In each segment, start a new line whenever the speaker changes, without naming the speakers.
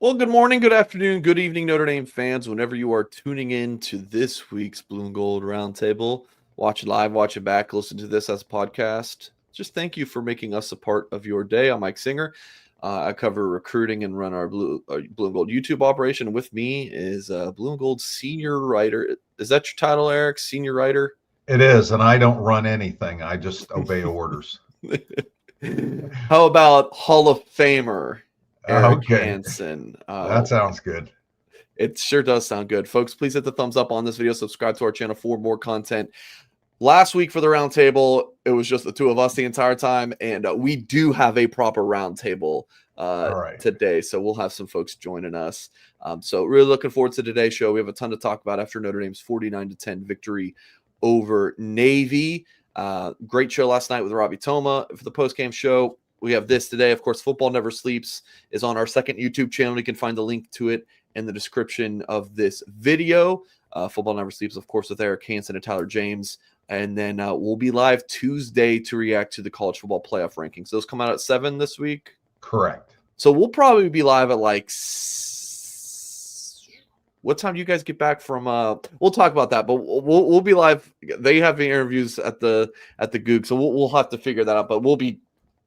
Well, good morning, good afternoon, good evening, Notre Dame fans. Whenever you are tuning in to this week's Blue and Gold Roundtable, watch it live, watch it back, listen to this as a podcast. Just thank you for making us a part of your day. I'm Mike Singer. I cover recruiting and run our Blue and Gold YouTube operation. With me is Blue and Gold senior writer. Is that your title, Eric? Senior writer?
It is, and I don't run anything. I just obey orders.
How about Hall of Famer Eric
Okay,
Hansen?
that sounds good.
It sure does sound good. Folks, please hit the thumbs up on this video. Subscribe to our channel for more content. Last week for the roundtable, it was just the two of us the entire time, and we do have a proper roundtable
All right.
today, so we'll have some folks joining us. So really looking forward to today's show. We have a ton to talk about after Notre Dame's 49-10 victory over Navy. Great show last night with Robbie Toma. For the post-game show, we have this today. Of course, Football Never Sleeps is on our second YouTube channel. You can find the link to it in the description of this video. Football Never Sleeps, of course, with Eric Hansen and Tyler James. And then we'll be live Tuesday to react to the college football playoff rankings. Those come out at 7 this week.
Correct.
So we'll probably be live at like what time do you guys get back from we'll talk about that, but we'll be live. They have the interviews at the Goog, so we'll have to figure that out, but we'll be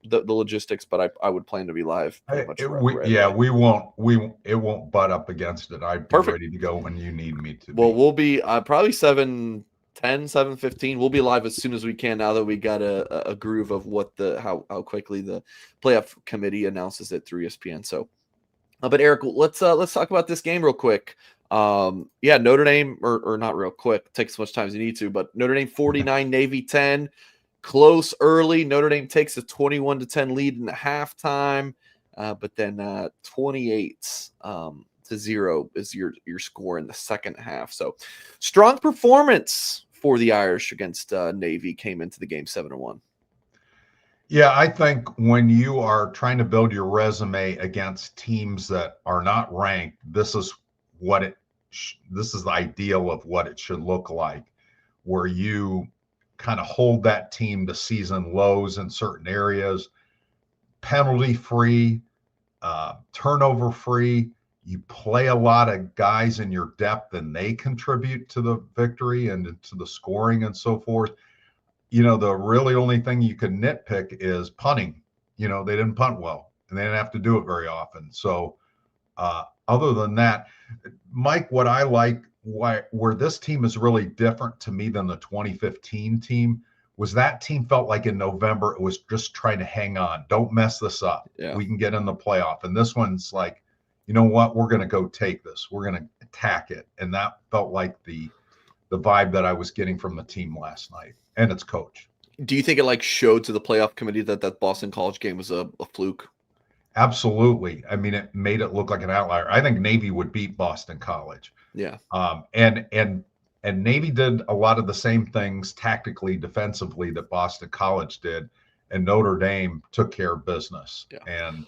the logistics, but I would plan to be live pretty much
It won't butt up against it. I'd be ready to go when you need me to.
Well, we'll be probably 7:10, 7:15. We'll be live as soon as we can now that we got a groove of what how quickly the playoff committee announces it through ESPN. So but Eric, let's talk about this game real quick. Notre Dame, or not real quick, take as much time as you need to, but Notre Dame 49, Navy 10. Close early. Notre Dame takes a 21-10 lead in the halftime, but then 28 to 0 is your score in the second half. So strong performance for the Irish against Navy. Came into the game 7-1.
Yeah, I think when you are trying to build your resume against teams that are not ranked, this is the ideal of what it should look like, where you kind of hold that team to season lows in certain areas, penalty free, turnover free. You play a lot of guys in your depth and they contribute to the victory and to the scoring and so forth. You know, the really only thing you can nitpick is punting. You know, they didn't punt well and they didn't have to do it very often. So other than that, Mike, what I like, where this team is really different to me than the 2015 team, was that team felt like in November it was just trying to hang on. Don't mess this up. Yeah. We can get in the playoff. And this one's like, you know what? We're going to go take this. We're going to attack it. And that felt like the vibe that I was getting from the team last night and its coach.
Do you think it like showed to the playoff committee that Boston College game was a fluke?
Absolutely. I mean, it made it look like an outlier. I think Navy would beat Boston College.
Yeah.
And Navy did a lot of the same things tactically, defensively that Boston College did, and Notre Dame took care of business. Yeah. And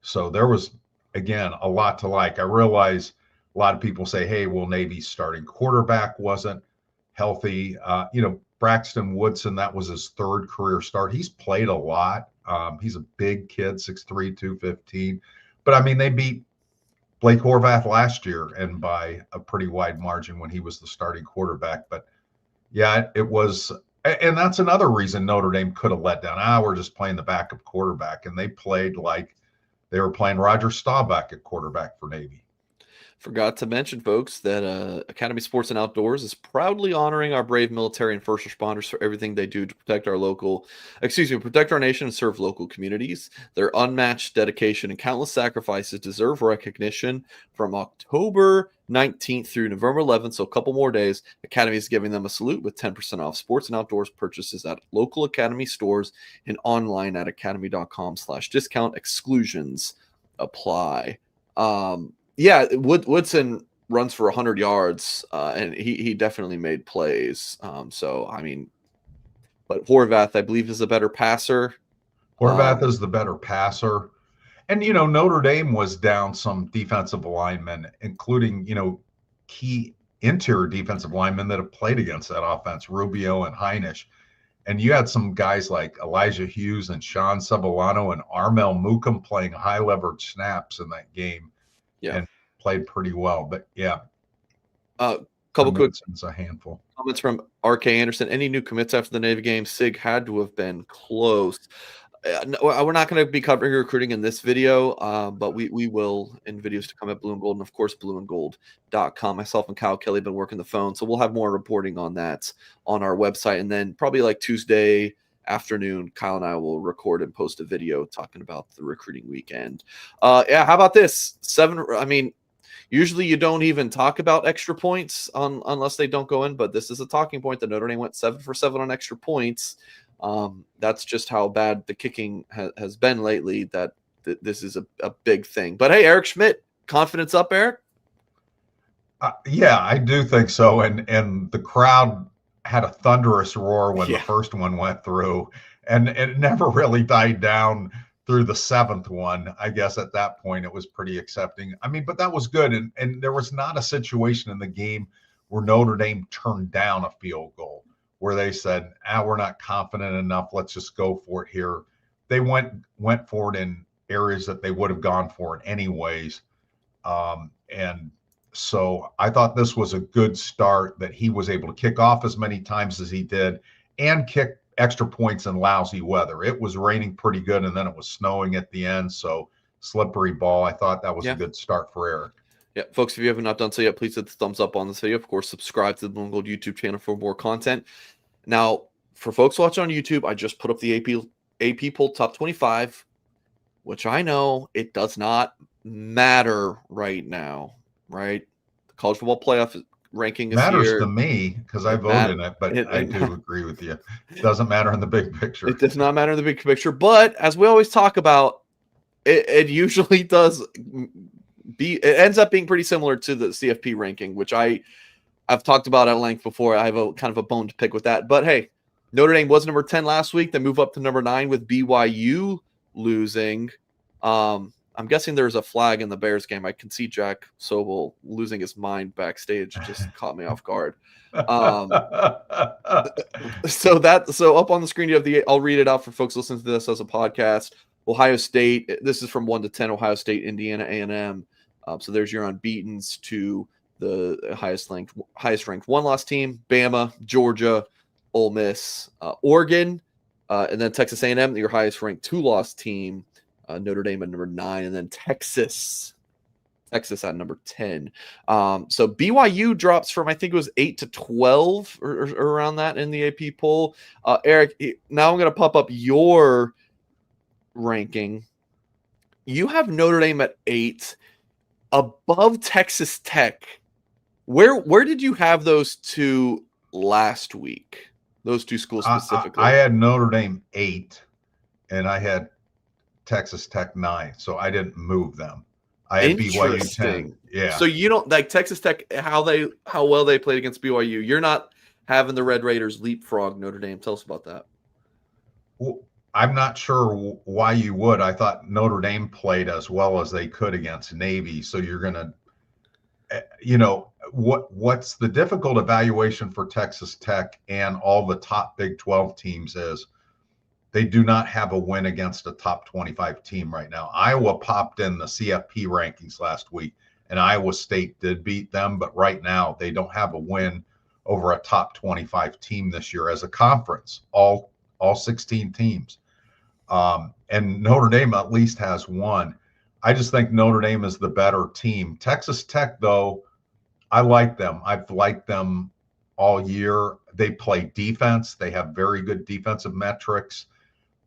so there was, again, a lot to like. I realize a lot of people say, hey, well, Navy's starting quarterback wasn't healthy. Braxton Woodson, that was his third career start. He's played a lot. He's a big kid, 6'3", 215. But, I mean, they beat Blake Horvath last year and by a pretty wide margin when he was the starting quarterback. But, yeah, it was – and that's another reason Notre Dame could have let down. We're just playing the backup quarterback. And they played like they were playing Roger Staubach at quarterback for Navy.
Forgot to mention, folks, that Academy Sports and Outdoors is proudly honoring our brave military and first responders for everything they do to protect protect our nation and serve local communities. Their unmatched dedication and countless sacrifices deserve recognition. From October 19th through November 11th, so a couple more days, Academy is giving them a salute with 10% off sports and outdoors purchases at local Academy stores and online at academy.com/discount. Exclusions apply. Yeah, Woodson runs for 100 yards, and he definitely made plays. So, I mean, but Horvath, I believe, is a better passer.
Horvath is the better passer. And, Notre Dame was down some defensive linemen, including, key interior defensive linemen that have played against that offense, Rubio and Heinisch. And you had some guys like Elijah Hughes and Sean Sevillano and Armel Mukum playing high leverage snaps in that game.
Yeah.
and played pretty well. But yeah,
Couple quick
Hermanson's a handful.
comments from RK Anderson. Any new commits after the Navy game? SIG had to have been close. No, we're not going to be covering recruiting in this video, but we will in videos to come at Blue and Gold, and of course blueandgold.com. Myself and Kyle Kelly have been working the phone, so we'll have more reporting on that on our website, and then probably like Tuesday afternoon, Kyle and I will record and post a video talking about the recruiting weekend. Yeah, how about this? I mean, usually you don't even talk about extra points unless they don't go in, but this is a talking point that Notre Dame went 7 for 7 on extra points. That's just how bad the kicking has been lately, that this is a big thing. But hey, Eric Schmidt, confidence up, Eric?
Yeah, I do think so. And the crowd had a thunderous roar when the first one went through, and it never really died down through the seventh one. I guess at that point it was pretty accepting. I mean, but that was good. And there was not a situation in the game where Notre Dame turned down a field goal, where they said, we're not confident enough, let's just go for it here. They went for it in areas that they would have gone for it anyways. And so I thought this was a good start, that he was able to kick off as many times as he did and kick extra points in lousy weather. It was raining pretty good, and then it was snowing at the end, so slippery ball. I thought that was a good start for Eric.
Yeah, folks, if you have not done so yet, please hit the thumbs up on this video. Of course, subscribe to the Blue and Gold YouTube channel for more content. Now, for folks watching on YouTube, I just put up the AP poll top 25, which I know it does not matter right now, right? The college football playoff ranking is
matters
here.
To me, because I voted in it, but I do agree with you. It doesn't matter in the big picture.
It does not matter in the big picture, but as we always talk about, it usually does it ends up being pretty similar to the CFP ranking, which I've talked about at length before. I have a kind of a bone to pick with that. But hey, Notre Dame was number 10 last week. They move up to number 9 with BYU losing. I'm guessing there's a flag in the Bears game. I can see Jack Sobel losing his mind backstage. Just caught me off guard. So up on the screen, you have I'll read it out for folks listening to this as a podcast. Ohio State, this is from 1 to 10, Ohio State, Indiana, A&M. So there's your unbeatens to the highest ranked one-loss team, Bama, Georgia, Ole Miss, Oregon, and then Texas A&M, your highest ranked two-loss team, Notre Dame at number 9, and then Texas at number 10. So BYU drops from, I think it was 8 to 12 or around that in the AP poll. Eric, now I'm going to pop up your ranking. You have Notre Dame at 8, above Texas Tech. Where did you have those two last week? Those two schools specifically.
I had Notre Dame 8, and I had Texas Tech 9, so I didn't move them. I had BYU 10. Yeah.
So you don't like Texas Tech, how well they played against BYU. You're not having the Red Raiders leapfrog Notre Dame. Tell us about that.
Well, I'm not sure why you would. I thought Notre Dame played as well as they could against Navy. So you're going to, what's the difficult evaluation for Texas Tech and all the top Big 12 teams is they do not have a win against a top 25 team right now. Iowa popped in the CFP rankings last week, and Iowa State did beat them, but right now they don't have a win over a top 25 team this year as a conference, all 16 teams. And Notre Dame at least has one. I just think Notre Dame is the better team. Texas Tech, though, I like them. I've liked them all year. They play defense. They have very good defensive metrics.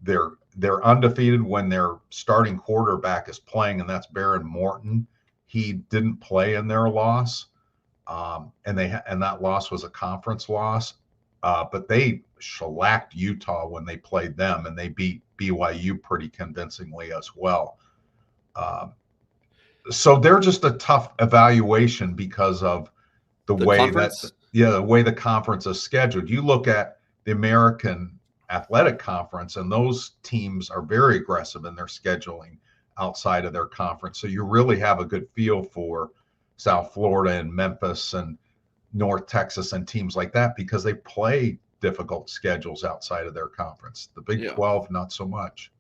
They're undefeated when their starting quarterback is playing, and that's Baron Morton. He didn't play in their loss, and that loss was a conference loss. But they shellacked Utah when they played them, and they beat BYU pretty convincingly as well. So they're just a tough evaluation because of the way conference? The way the conference is scheduled. You look at the American Athletic Conference, and those teams are very aggressive in their scheduling outside of their conference. So you really have a good feel for South Florida and Memphis and North Texas and teams like that because they play difficult schedules outside of their conference. The Big 12, not so much.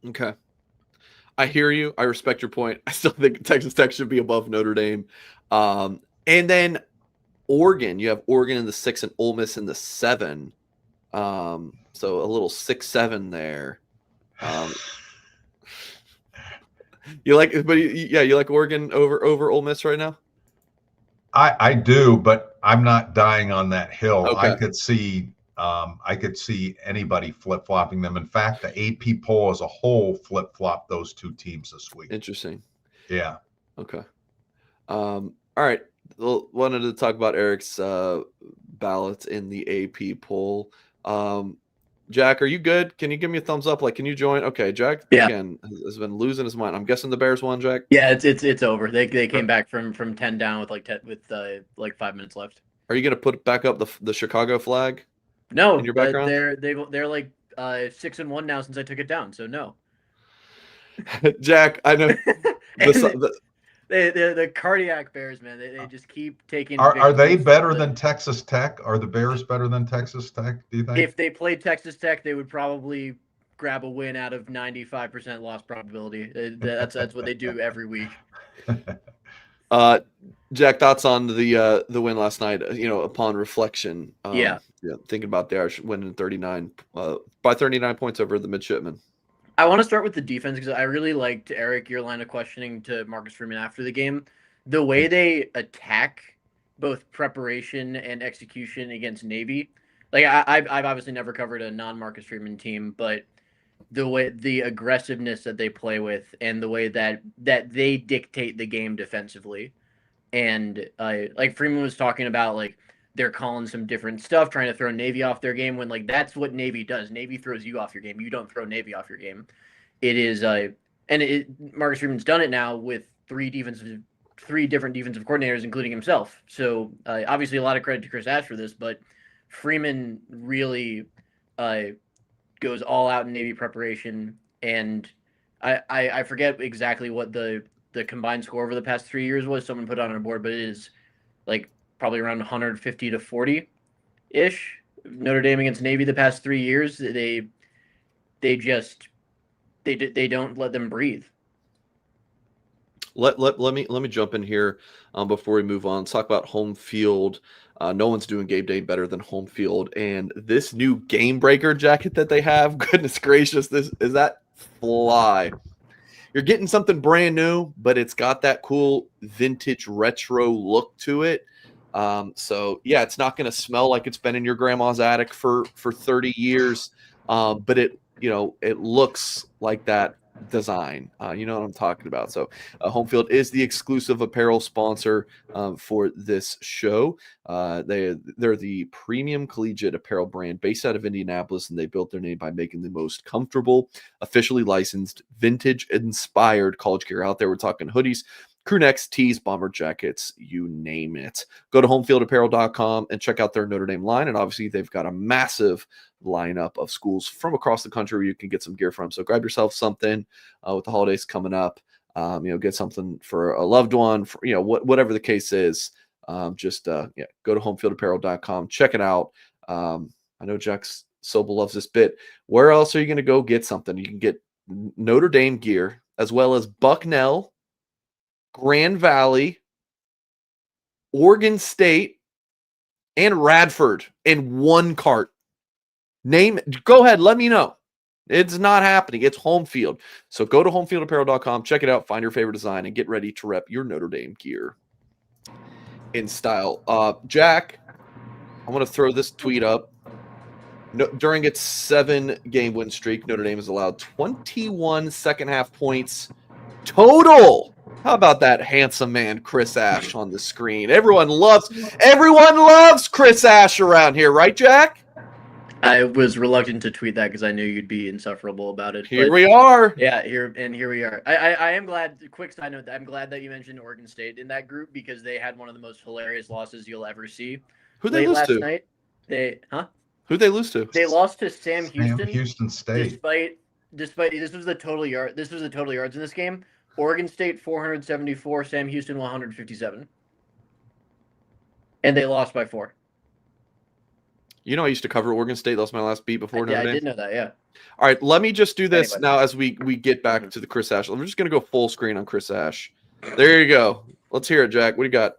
Okay. I hear you. I respect your point. I still think Texas Tech should be above Notre Dame. And then Oregon, you have Oregon in the 6 and Ole Miss in the 7. So a little 6-7 there. You like, but yeah, you like Oregon over Ole Miss right now?
I do, but I'm not dying on that hill.
Okay,
I could see anybody flip flopping them. In fact, the AP poll as a whole flip flop those two teams this week.
interesting.
Yeah.
Okay. All right. Well, wanted to talk about Eric's ballot in the AP poll. Jack, are you good? Can you give me a thumbs up? Like, can you join? Okay, Jack
Yeah.
again has been losing his mind. I'm guessing the Bears won, Jack.
Yeah, it's over. They came back from 10 down with like 5 minutes left.
Are you gonna put back up the Chicago flag?
No,
in your background?
they're like 6-1 now since I took it down. So no.
Jack, I know
the cardiac Bears, man. They just keep taking.
Are they better than Texas Tech? Are the Bears better than Texas Tech? Do you think?
If they played Texas Tech, they would probably grab a win out of 95% loss probability. That's what they do every week.
Jack, thoughts on the win last night? Upon reflection, thinking about the Irish winning 39 by 39 points over the midshipmen.
I want to start with the defense because I really liked, Eric, your line of questioning to Marcus Freeman after the game. The way they attack both preparation and execution against Navy. Like I've obviously never covered a non-Marcus Freeman team, but the aggressiveness that they play with and the way that they dictate the game defensively. And like Freeman was talking about, like they're calling some different stuff, trying to throw Navy off their game when like that's what Navy does. Navy throws you off your game. You don't throw Navy off your game. It is Marcus Freeman's done it now with three different defensive coordinators, including himself. So obviously a lot of credit to Chris Ash for this, but Freeman really goes all out in Navy preparation. And I forget exactly what the combined score over the past 3 years was. Someone put it on a board, but it is like probably around 150 to 40 ish. Notre Dame against Navy the past 3 years. They don't let them breathe.
Let me jump in here before we move on. Let's talk about home field. No one's doing game day better than home field, and this new game breaker jacket that they have. Goodness gracious, this is that fly. You're getting something brand new, but it's got that cool vintage retro look to it. So yeah, it's not going to smell like it's been in your grandma's attic for 30 years, but it looks like that design. You know what I'm talking about. So Home Field is the exclusive apparel sponsor for this show. They're the premium collegiate apparel brand based out of Indianapolis, and they built their name by making the most comfortable, officially licensed, vintage inspired college gear out there. We're talking hoodies, crew necks, tees, bomber jackets, you name it. Go to homefieldapparel.com and check out their Notre Dame line. And obviously, they've got a massive lineup of schools from across the country where you can get some gear from. So grab yourself something with the holidays coming up. Get something for a loved one, for, whatever the case is. Go to homefieldapparel.com. Check it out. I know Jack Sobel loves this bit. Where else are you going to go get something? You can get Notre Dame gear as well as Bucknell, Grand Valley, Oregon State, and Radford in one cart. Go ahead, let me know. It's not happening. It's Home Field. So go to homefieldapparel.com, check it out, find your favorite design, and get ready to rep your Notre Dame gear in style. Jack, I want to throw this tweet up. During its 7-game win streak, Notre Dame has allowed 21 second-half points total. How about that handsome man, Chris Ash, on the screen? Everyone loves Chris Ash around here, right, Jack?
I was reluctant to tweet that because I knew you'd be insufferable about it.
Here we are.
Yeah, here we are. I am glad. Quick side note: I'm glad that you mentioned Oregon State in that group because they had one of the most hilarious losses you'll ever see.
Who'd they lose to?
Night,
Who'd they lose to?
They lost to Sam Houston.
Houston State.
Despite this was the total yards in this game. Oregon State 474, Sam Houston 157, and they lost by 4.
You know, I used to cover Oregon State. That was my last beat before Notre
I
Dame.
did know that, yeah.
All right, let me just do this
Anyway.
now as we get back to the Chris Ash. I'm just going to go full screen on Chris Ash. There you go. Let's hear it, Jack. What do you got?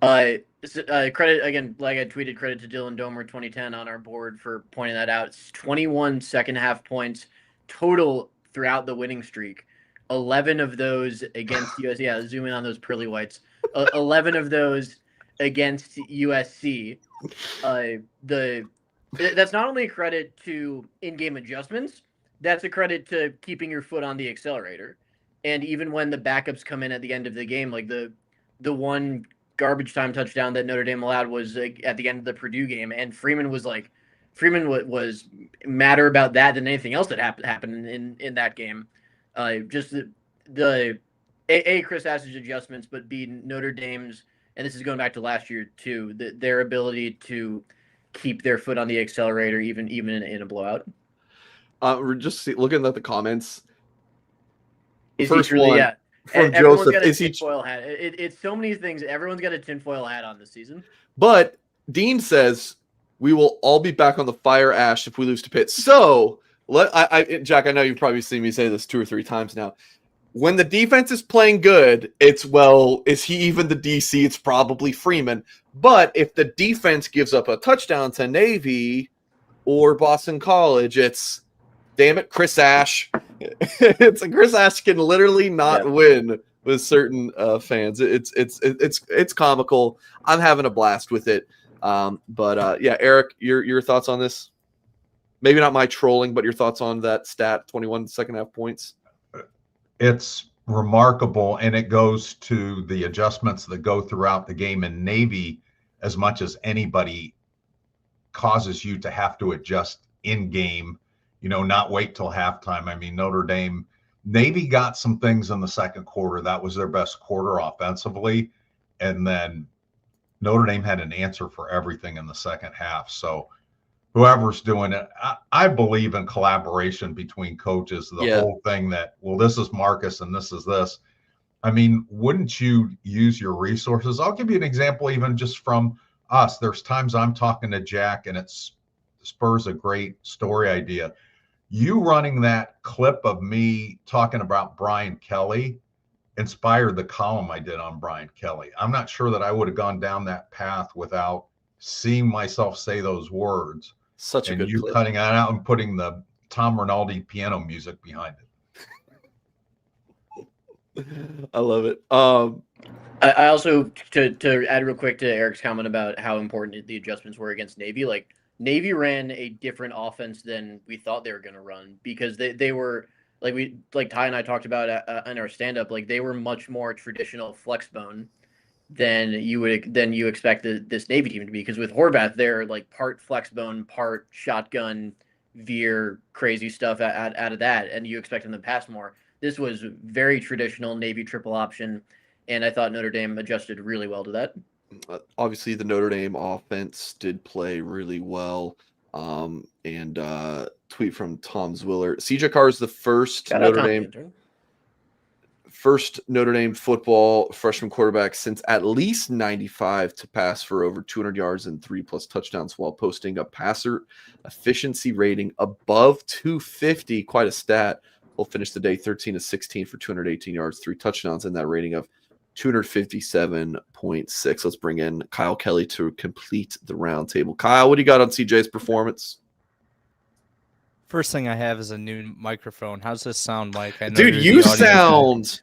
Credit again, like I tweeted, credit to Dylan Domer 2010 on our board for pointing that out. It's 21 second half points total throughout the winning streak. 11 of those against USC. Yeah, zoom in on those pearly whites. 11 of those against USC. That's not only a credit to in-game adjustments, that's a credit to keeping your foot on the accelerator. And even when the backups come in at the end of the game, like the one garbage time touchdown that Notre Dame allowed was at the end of the Purdue game, and Freeman was was madder about that than anything else that happened in that game. Just the Chris Ash's adjustments, but B, Notre Dame's, and this is going back to last year too, their ability to keep their foot on the accelerator even in a blowout.
We're just looking at the comments.
First one, yeah.
From Joseph.
Got a tinfoil hat. It's so many things. Everyone's got a tinfoil hat on this season.
But Dean says we will all be back on the fire ash if we lose to Pitt. So Jack, I know you've probably seen me say this 2 or 3 times now. When the defense is playing good, it's, well, is he even the DC? It's probably Freeman. But if the defense gives up a touchdown to Navy or Boston College, it's, damn it, Chris Ash. It's Chris Ash can literally not win with certain fans. It's comical. I'm having a blast with it. But Eric, your thoughts on this? Maybe not my trolling, but your thoughts on that stat, 21 second half points.
It's remarkable, and it goes to the adjustments that go throughout the game. And Navy, as much as anybody, causes you to have to adjust in game, not wait till halftime. I mean, Notre Dame, Navy got some things in the second quarter. That was their best quarter offensively. And then Notre Dame had an answer for everything in the second half. So whoever's doing it, I believe in collaboration between coaches. The whole thing that, well, this is Marcus and this is this. I mean, wouldn't you use your resources? I'll give you an example, even just from us. There's times I'm talking to Jack and it spurs a great story idea. You running that clip of me talking about Brian Kelly inspired the column I did on Brian Kelly. I'm not sure that I would have gone down that path without seeing myself say those words.
Such a good
clip. Cutting that out and putting the Tom Rinaldi piano music behind
it. I love it.
I also, to add real quick to Eric's comment about how important the adjustments were against Navy, like Navy ran a different offense than we thought they were going to run, because they were like Ty and I talked about in our stand-up, like they were much more traditional flex bone than you expect this Navy team to be, because with Horvath they're like part flex bone, part shotgun, veer, crazy stuff out of that, and you expect them to pass more. This was very traditional Navy triple option, and I thought Notre Dame adjusted really well to that.
Obviously, the Notre Dame offense did play really well. And tweet from Tom Zwiller. CJ Carr is the first Notre Dame football freshman quarterback since at least 95 to pass for over 200 yards and 3+ touchdowns while posting a passer efficiency rating above 250. Quite a stat. We'll finish the day 13 of 16 for 218 yards, 3 touchdowns, and that rating of 257.6. Let's bring in Kyle Kelly to complete the roundtable. Kyle, what do you got on CJ's performance?
First thing I have is a new microphone. How's this sound, Mike? I know
dude, you sound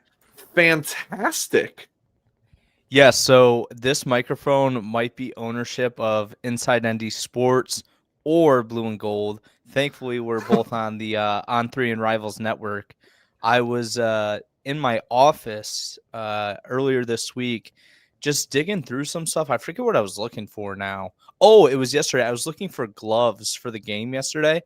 fantastic.
Yeah, so this microphone might be ownership of Inside ND Sports or Blue and Gold. Thankfully, we're both on the On3 and Rivals network. I was in my office earlier this week just digging through some stuff. I forget what I was looking for now. Oh, it was yesterday. I was looking for gloves for the game yesterday,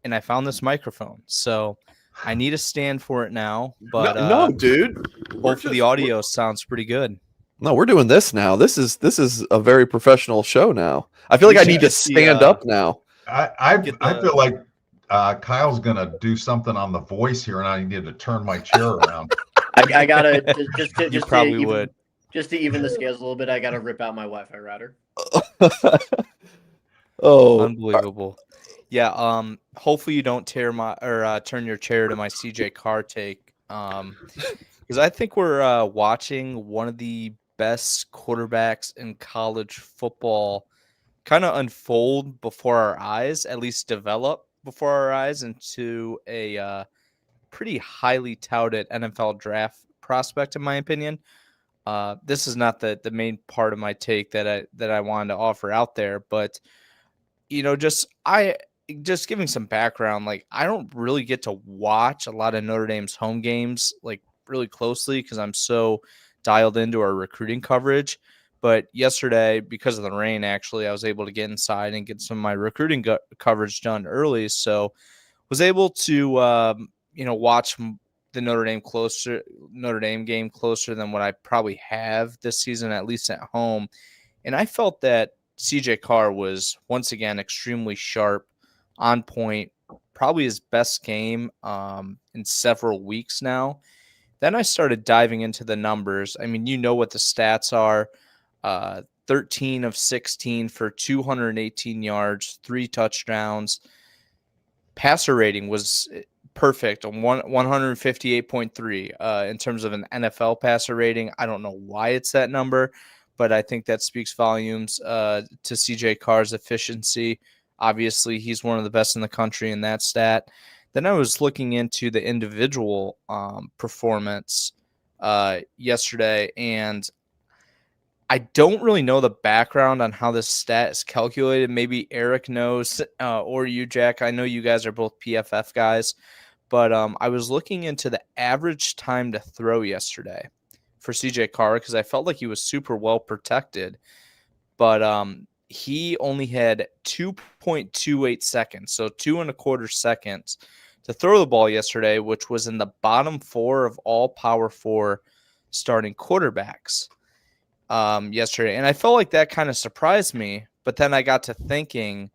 and I found this microphone. So I need a stand for it now. But
no, dude.
Hopefully the audio sounds pretty good.
No, we're doing this now. This is a very professional show now. I feel like I need to stand up now.
I feel like Kyle's gonna do something on The Voice here, and I need to turn my chair around.
I gotta just to even the scales a little bit. I gotta rip out my Wi-Fi router.
Oh,
Unbelievable. Yeah, hopefully you don't turn your chair to my CJ Carr take. Because I think we're watching one of the best quarterbacks in college football kind of unfold before our eyes, at least develop before our eyes into a pretty highly touted NFL draft prospect, in my opinion. This is not the main part of my take that I wanted to offer out there, but just giving some background, like I don't really get to watch a lot of Notre Dame's home games like really closely because I'm so dialed into our recruiting coverage. But yesterday, because of the rain, actually, I was able to get inside and get some of my recruiting coverage done early. So was able to watch the Notre Dame game closer than what I probably have this season, at least at home. And I felt that CJ Carr was once again extremely sharp, on point, probably his best game in several weeks now. Then I started diving into the numbers. I mean, you know what the stats are. 13 of 16 for 218 yards, 3 touchdowns. Passer rating was perfect on 158.3 in terms of an NFL passer rating. I don't know why it's that number, but I think that speaks volumes to CJ Carr's efficiency. Obviously, he's one of the best in the country in that stat. Then I was looking into the individual performance yesterday, and I don't really know the background on how this stat is calculated. Maybe Eric knows, or you, Jack. I know you guys are both PFF guys, but I was looking into the average time to throw yesterday for CJ Carr because I felt like he was super well protected, but he only had 2.28 seconds, so 2.25 seconds to throw the ball yesterday, which was in the bottom 4 of all Power 4 starting quarterbacks yesterday. And I felt like that kind of surprised me. But then I got to thinking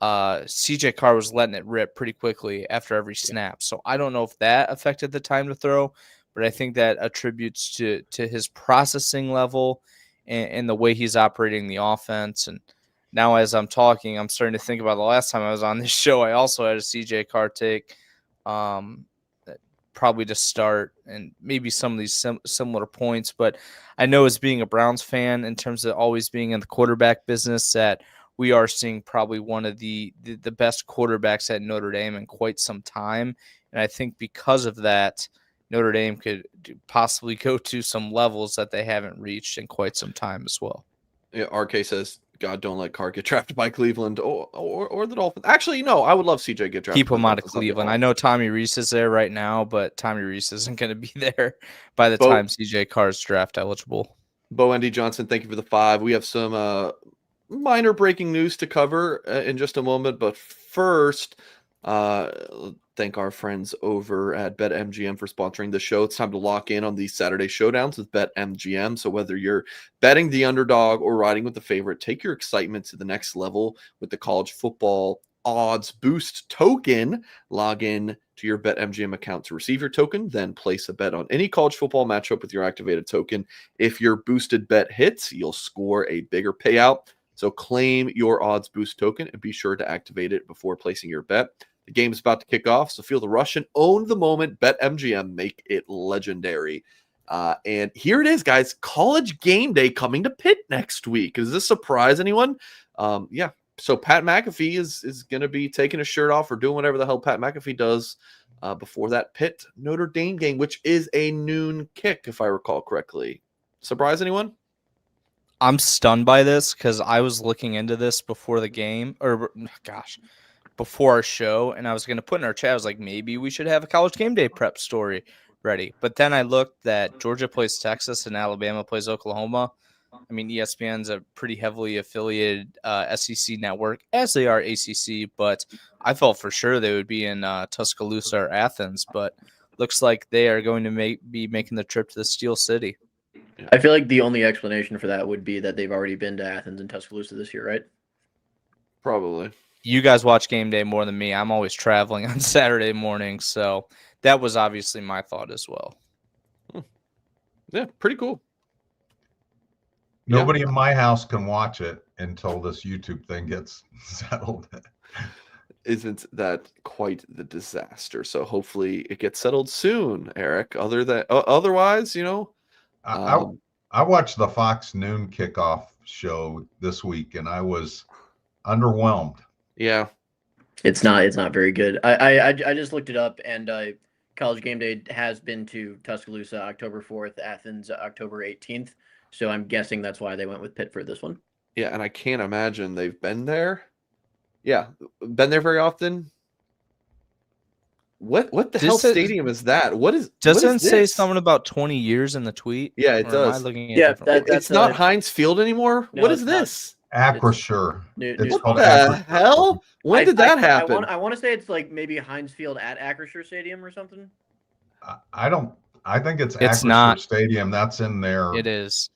CJ Carr was letting it rip pretty quickly after every snap. So I don't know if that affected the time to throw, but I think that attributes to his processing level and the way he's operating the offense. And now as I'm talking, I'm starting to think about the last time I was on this show. I also had a CJ Carr take. Probably to start and maybe some of these similar points. But I know as being a Browns fan, in terms of always being in the quarterback business, that we are seeing probably one of the best quarterbacks at Notre Dame in quite some time. And I think because of that, Notre Dame could possibly go to some levels that they haven't reached in quite some time as well.
Yeah, RK says, God, don't let Carr get drafted by Cleveland or the Dolphins. Actually, no, I would love CJ get drafted.
Keep him out of Cleveland. I know Tommy Reese is there right now, but Tommy Reese isn't going to be there by the time CJ Carr is draft eligible.
Bo Andy Johnson, thank you for the 5. We have some minor breaking news to cover in just a moment, but first, thank our friends over at BetMGM for sponsoring the show. It's time to lock in on these Saturday showdowns with BetMGM. So whether you're betting the underdog or riding with the favorite, take your excitement to the next level with the college football odds boost token. Log in to your BetMGM account to receive your token, then place a bet on any college football matchup with your activated token. If your boosted bet hits, you'll score a bigger payout. So claim your odds boost token and be sure to activate it before placing your bet. The game is about to kick off, so feel the rush and own the moment. BetMGM, make it legendary. And here it is, guys. College game day coming to Pitt next week. Does this surprise anyone? Yeah. So Pat McAfee is going to be taking his shirt off or doing whatever the hell Pat McAfee does before that Pitt Notre Dame game, which is a noon kick, if I recall correctly. Surprise anyone?
I'm stunned by this because I was looking into this before the game, before our show, and I was going to put in our chat, I was like, maybe we should have a college game day prep story ready. But then I looked that Georgia plays Texas and Alabama plays Oklahoma. I mean, ESPN's a pretty heavily affiliated SEC network, as they are ACC, but I felt for sure they would be in Tuscaloosa or Athens, but looks like they are going to be making the trip to the Steel City.
I feel like the only explanation for that would be that they've already been to Athens and Tuscaloosa this year, right?
Probably.
You guys watch game day more than me. I'm always traveling on Saturday mornings, so that was obviously my thought as well.
Yeah, pretty cool.
Nobody in my house can watch it until this YouTube thing gets settled.
Isn't that quite the disaster? So hopefully it gets settled soon, Eric. Otherwise,
I watched the Fox Noon kickoff show this week, and I was underwhelmed.
Yeah,
It's not very good. I just looked it up, and College Game Day has been to Tuscaloosa October 4th, Athens October 18th. So I'm guessing that's why they went with Pitt for this one.
yeah, and I can't imagine they've been there. Yeah, been there very often. What the hell stadium is that?
Doesn't say
this?
something about 20 years in the tweet?
Yeah, it
Or
does.
Am I looking at
Yeah,
different?
It's not Heinz Field anymore.
No,
what is
it's not.
this?
Acrisure.
It's
What
called
the
Acrisure.
hell? When did that happen?
I want to say it's like maybe Heinz Field at Acrisure Stadium or something.
I think it's
It's
Acrisure
not.
Stadium. That's in their
It is.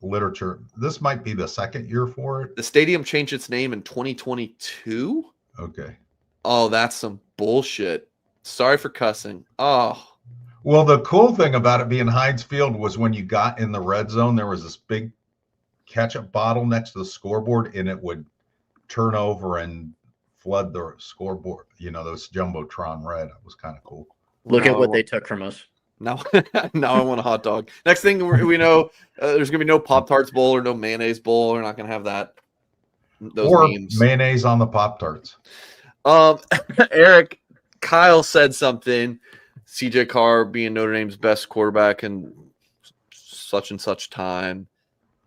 literature. This might be the second year for it.
The stadium changed its name in 2022.
Okay.
Oh, that's some bullshit. Sorry for cussing. Oh,
Well, the cool thing about it being Heinz Field was when you got in the red zone, there was this big ketchup bottle next to the scoreboard, and it would turn over and flood the scoreboard. Those Jumbotron red. It was kind of cool.
Look at what they took from us.
now I want a hot dog. Next thing we know, there's gonna be no Pop-Tarts bowl or no mayonnaise bowl. We're not gonna have that. Those
Or
memes.
mayonnaise on the Pop-Tarts.
Eric, Kyle said something. CJ Carr being Notre Dame's best quarterback in such and such time.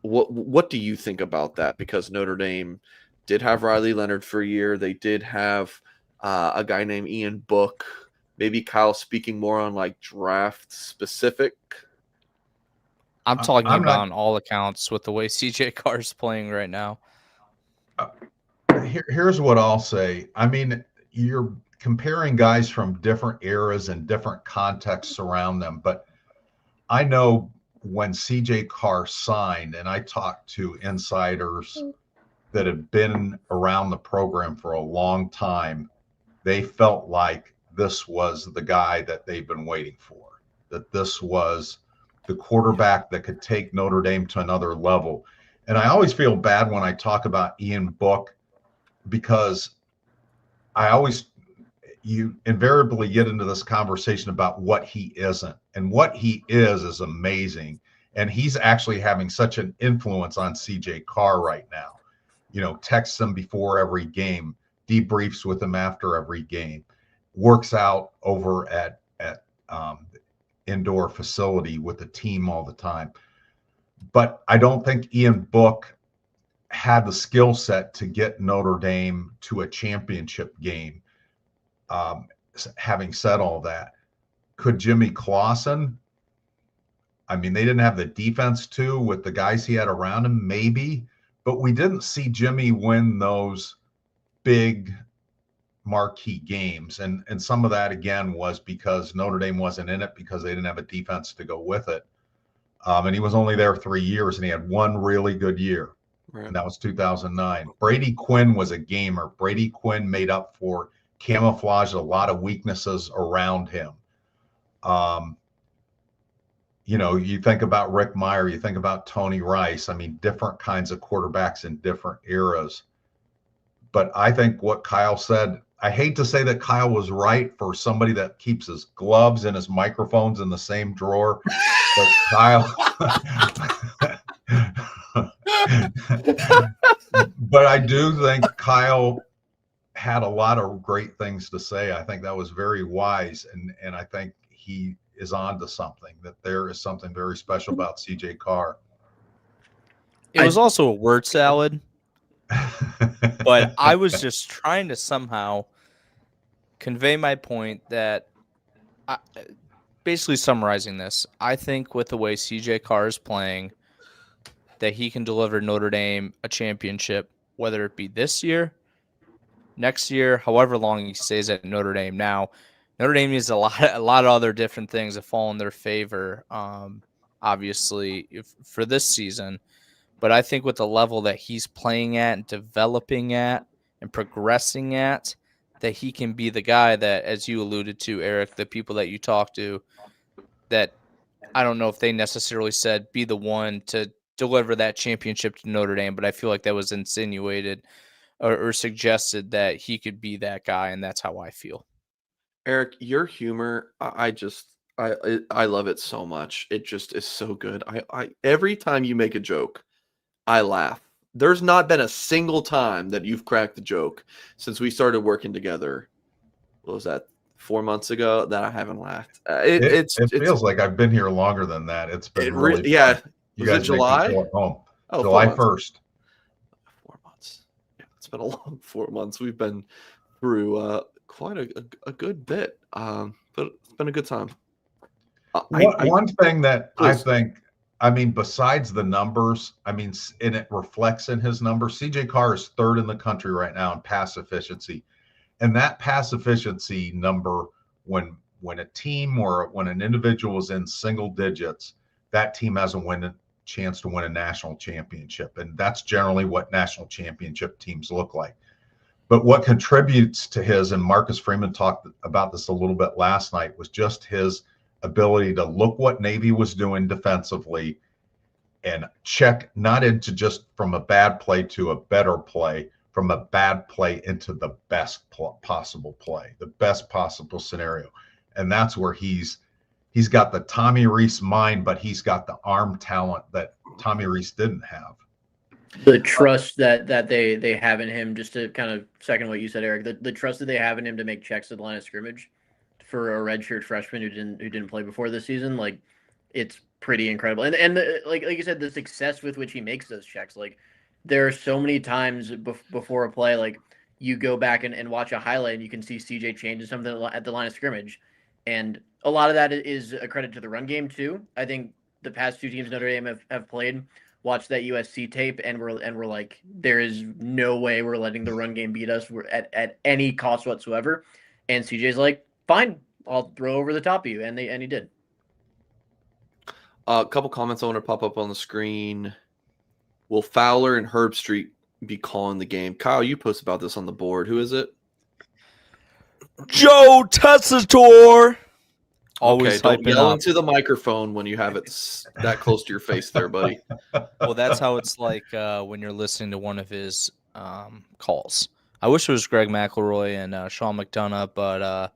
What do you think about that? Because Notre Dame did have Riley Leonard for a year. They did have a guy named Ian Book. Maybe Kyle speaking more on like draft specific.
I'm talking about on all accounts with the way CJ Carr is playing right now.
Here's what I'll say. I mean, you're comparing guys from different eras and different contexts around them. But I know when CJ Carr signed, and I talked to insiders that had been around the program for a long time, they felt like this was the guy that they've been waiting for, that this was the quarterback that could take Notre Dame to another level. And I always feel bad when I talk about Ian Book, because you invariably get into this conversation about what he isn't, and what he is amazing. And he's actually having such an influence on CJ Carr right now. Texts him before every game, debriefs with him after every game, works out over at indoor facility with the team all the time. But I don't think Ian Book had the skill set to get Notre Dame to a championship game. Having said all that, could Jimmy Clausen? I mean, they didn't have the defense too with the guys he had around him, maybe, but we didn't see Jimmy win those big marquee games. And some of that, again, was because Notre Dame wasn't in it, because they didn't have a defense to go with it. And he was only there 3 years, and he had one really good year. Right. And that was 2009. Brady Quinn was a gamer. Brady Quinn made up for camouflaged a lot of weaknesses around him. You think about Rick Meyer, you think about Tony Rice. I mean, different kinds of quarterbacks in different eras. But I think what Kyle said, I hate to say that Kyle was right for somebody that keeps his gloves and his microphones in the same drawer. But Kyle, but I do think Kyle had a lot of great things to say. I think that was very wise, and I think he is on to something, that there is something very special about CJ Carr.
It was also a word salad, but I was just trying to somehow convey my point that basically summarizing this, I think with the way CJ Carr is playing, that he can deliver Notre Dame a championship, whether it be this year, next year, however long he stays at Notre Dame. Now, Notre Dame needs a lot of other different things that fall in their favor, obviously, for this season. But I think with the level that he's playing at and developing at and progressing at, that he can be the guy that, as you alluded to, Eric, the people that you talk to, that I don't know if they necessarily said be the one to deliver that championship to Notre Dame, but I feel like that was insinuated or suggested that he could be that guy, and that's how I feel.
Eric, your humor, I love it so much. It just is so good. I every time you make a joke, I laugh. There's not been a single time that you've cracked the joke since we started working together. What was that? 4 months ago that I haven't laughed.
It feels like I've been here longer than that. It's been really fun.
Yeah.
You
Was it
guys make me
July?
feel at home.
Oh,
July
4 months.
1st.
4 months. Yeah, it's been a long 4 months. We've been through quite a good bit, but it's been a good time.
One thing that I
Please.
think, besides the numbers, and it reflects in his numbers, CJ Carr is 3rd in the country right now in pass efficiency. And that pass efficiency number, when a team or when an individual is in single digits, that team has a chance to win a national championship. And that's generally what national championship teams look like. But what contributes to his, and Marcus Freeman talked about this a little bit last night, was just his ability to look what Navy was doing defensively and check not into just from a bad play to a better play, from a bad play into the best possible play, the best possible scenario. And that's where he's got the Tommy Rees mind, but he's got the arm talent that Tommy Rees didn't have.
The trust that they have in him, just to kind of second what you said, Eric, the trust that they have in him to make checks at the line of scrimmage for a redshirt freshman who didn't play before this season, like, it's pretty incredible. And like you said, the success with which he makes those checks, like, there are so many times before a play, like, you go back and watch a highlight and you can see CJ changes something at the line of scrimmage. And a lot of that is a credit to the run game too. I think the past 2 teams Notre Dame have played, watched that USC tape, and we're like, there is no way we're letting the run game beat us. We're at any cost whatsoever. And CJ's like, fine, I'll throw over the top of you. And he did.
A couple comments I want to pop up on the screen. Will Fowler and Herb Street be calling the game? Kyle, you post about this on the board. Who is it?
Joe Tessitore. Always
don't
hyping
yell
up.
into the microphone when you have it that close to your face there, buddy.
Well, that's how it's like when you're listening to one of his calls. I wish it was Greg McElroy and Sean McDonough, but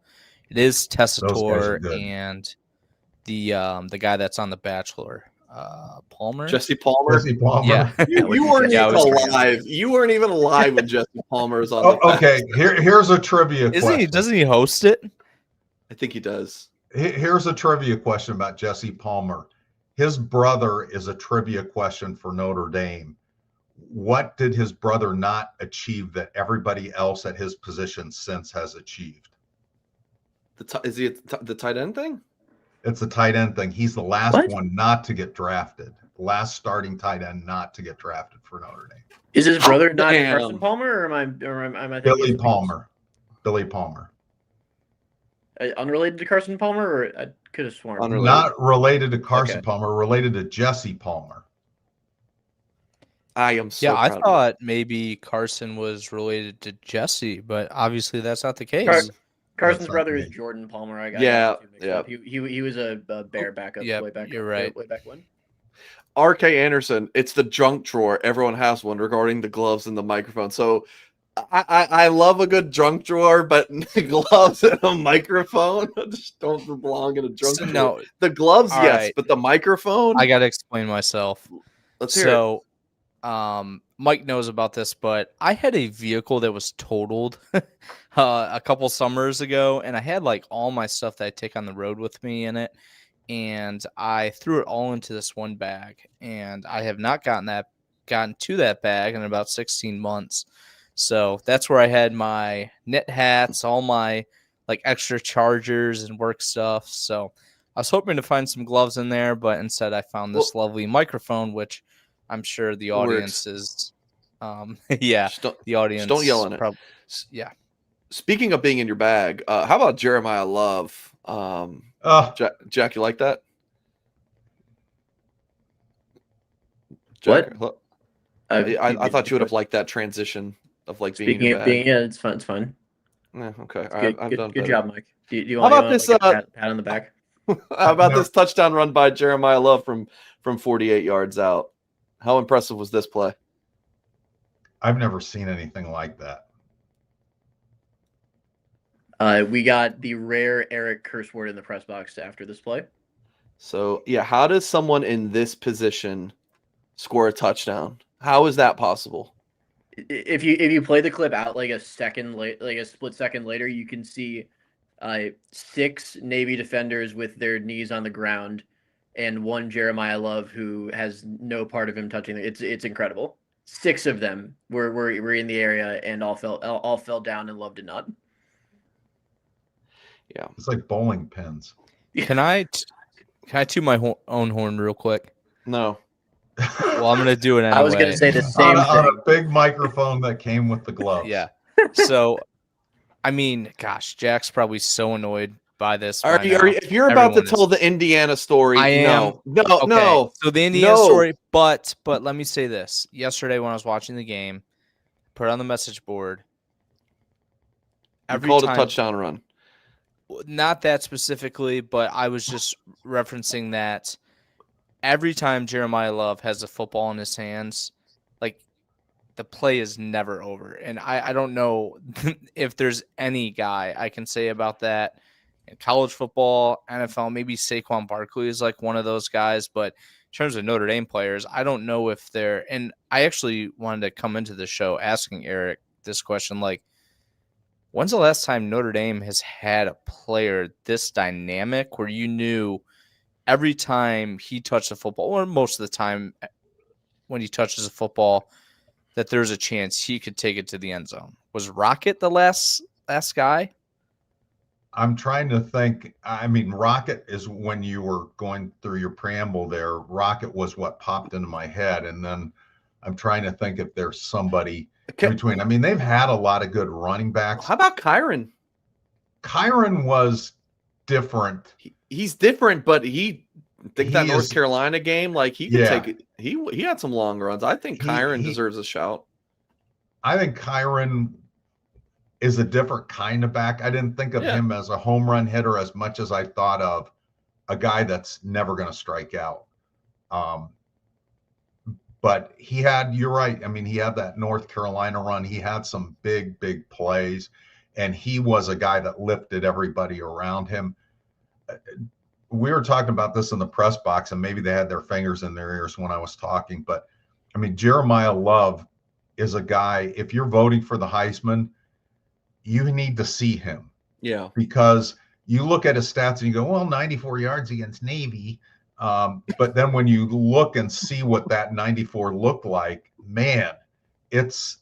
it is Tessitore and the guy that's on The Bachelor, Palmer.
Jesse Palmer.
Yeah,
you weren't even alive. You weren't even alive when Jesse Palmer was on.
Okay, here's a trivia question.
Doesn't he host it?
I think he does.
Here's a trivia question about Jesse Palmer. His brother is a trivia question for Notre Dame. What did his brother not achieve that everybody else at his position since has achieved?
Is he the tight end thing?
It's the tight end thing. He's the last one not to get drafted. Last starting tight end not to get drafted for Notre Dame.
Is his brother not Carson Palmer, or am I
Billy Palmer? Billy Palmer.
Unrelated to Carson Palmer, or I could have sworn
unrelated.
Not related to Carson Palmer, related to Jesse Palmer.
I am so
yeah, I
proud
thought maybe Carson was related to Jesse, but obviously that's not the case.
Carson's brother is Jordan Palmer.
Yeah.
He was a Bear backup way back.
You're right.
Way back when.
R.K. Anderson, it's the junk drawer. Everyone has one regarding the gloves and the microphone. So I love a good junk drawer, but gloves and a microphone just don't belong in a junk drawer. No, the gloves, yes, right. But the microphone.
I got to explain myself.
Let's hear
it. Mike knows about this, but I had a vehicle that was totaled a couple summers ago, and I had like all my stuff that I take on the road with me in it, and I threw it all into this one bag, and I have not gotten to that bag in about 16 months. So that's where I had my knit hats, all my like extra chargers and work stuff. So I was hoping to find some gloves in there, but instead I found this lovely microphone, which I'm sure the audience is, the audience.
Don't yell in it.
Yeah.
Speaking of being in your bag, how about Jeremiah Love? Jack, you like that?
Jack,
what? I thought you would have liked that transition of like being.
Speaking of being, it's fun. It's fun.
Yeah, okay.
Good,
done
good job, Mike. Do you
want,
how about
this?
Like a pat on the back?
How about this touchdown run by Jeremiah Love from 48 yards out? How impressive was this play?
I've never seen anything like that.
We got the rare Eric curse word in the press box after this play.
So, yeah, how does someone in this position score a touchdown? How is that possible?
If you play the clip out like a second late, like a split second later, you can see 6 Navy defenders with their knees on the ground, and 1 Jeremiah Love who has no part of him touching it. It's incredible. 6 of them were in the area and all fell down, and Love did not.
Yeah,
It's like bowling pins.
Can I toot my own horn real quick?
no.
Well, I'm gonna do it anyway.
I was gonna say the same
on
thing.
a big microphone that came with the gloves.
Yeah. So, I mean, gosh, Jack's probably so annoyed by this. by now.
If you're about to
Everyone
tell
is.
the Indiana story,
I am.
no.
Okay, so the Indiana
No.
story, but let me say this. Yesterday when I was watching the game, put it on the message board.
You
Every
called a
time,
touchdown run.
not that specifically, but I was just referencing that every time Jeremiah Love has a football in his hands, like the play is never over. And I don't know if there's any guy I can say about that in college football, NFL, maybe Saquon Barkley is like one of those guys, but in terms of Notre Dame players, I don't know if they're, and I actually wanted to come into the show asking Eric this question, like, when's the last time Notre Dame has had a player this dynamic where you knew every time he touched the football, or most of the time when he touches a football, that there's a chance he could take it to the end zone? Was Rocket the last guy?
I'm trying to think. I mean, Rocket is when you were going through your preamble there. Rocket was what popped into my head. And then I'm trying to think if there's somebody in between. I mean, they've had a lot of good running backs.
How about Kyron?
Kyron was different.
He's different, but that North
is-
Carolina game, like he could
Yeah.
take it. He had some long runs. I think Kyron deserves a shout.
I think Kyron is a different kind of back. I didn't think of him as a home run hitter as much as I thought of a guy that's never going to strike out. But you're right. I mean, he had that North Carolina run. He had some big, big plays, and he was a guy that lifted everybody around him. We were talking about this in the press box, and maybe they had their fingers in their ears when I was talking. But I mean, Jeremiah Love is a guy, if you're voting for the Heisman, you need to see him.
Yeah.
Because you look at his stats and you go, well, 94 yards against Navy. But then when you look and see what that 94 looked like, man, it's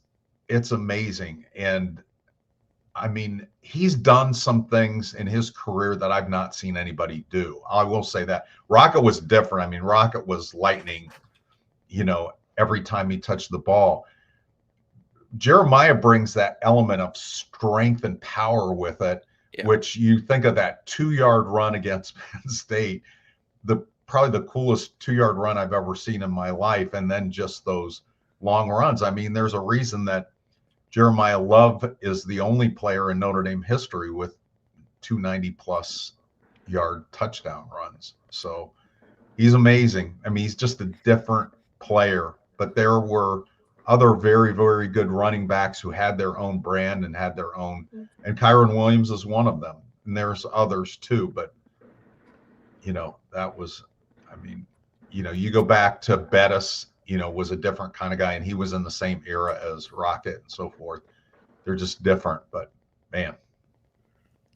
amazing. And I mean, he's done some things in his career that I've not seen anybody do. I will say that. Rocket was different. I mean, Rocket was lightning, every time he touched the ball. Jeremiah brings that element of strength and power with it, which you think of that 2-yard run against Penn State, probably the coolest 2-yard run I've ever seen in my life. And then just those long runs. I mean, there's a reason that Jeremiah Love is the only player in Notre Dame history with 290-plus yard touchdown runs. So he's amazing. I mean, he's just a different player. But there were other very, very good running backs who had their own brand and had their own. And Kyron Williams is one of them. And there's others too. But, that was, I mean, you go back to Bettis, was a different kind of guy, and he was in the same era as Rocket and so forth. They're just different, but man.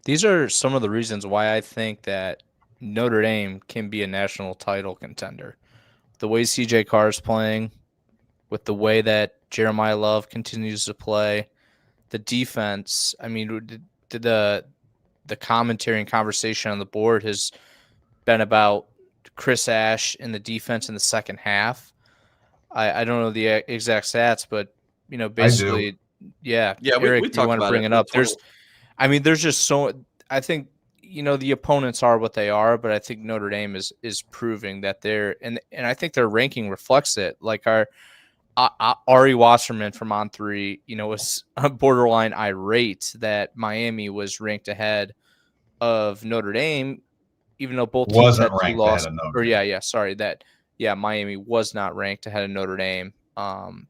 These are some of the reasons why I think that Notre Dame can be a national title contender. The way CJ Carr is playing, with the way that Jeremiah Love continues to play, the defense, I mean, the commentary and conversation on the board has been about Chris Ash in the defense in the second half. I don't know the exact stats, but basically, yeah. Eric,
we talked
want to
about
bring it up. There's just so. I think the opponents are what they are, but I think Notre Dame is proving that they're and I think their ranking reflects it. Like our Ari Wasserman from On3, was borderline irate that Miami was ranked ahead of Notre Dame, even though both teams had 2 losses. Sorry, that yeah, Miami was not ranked ahead of Notre Dame,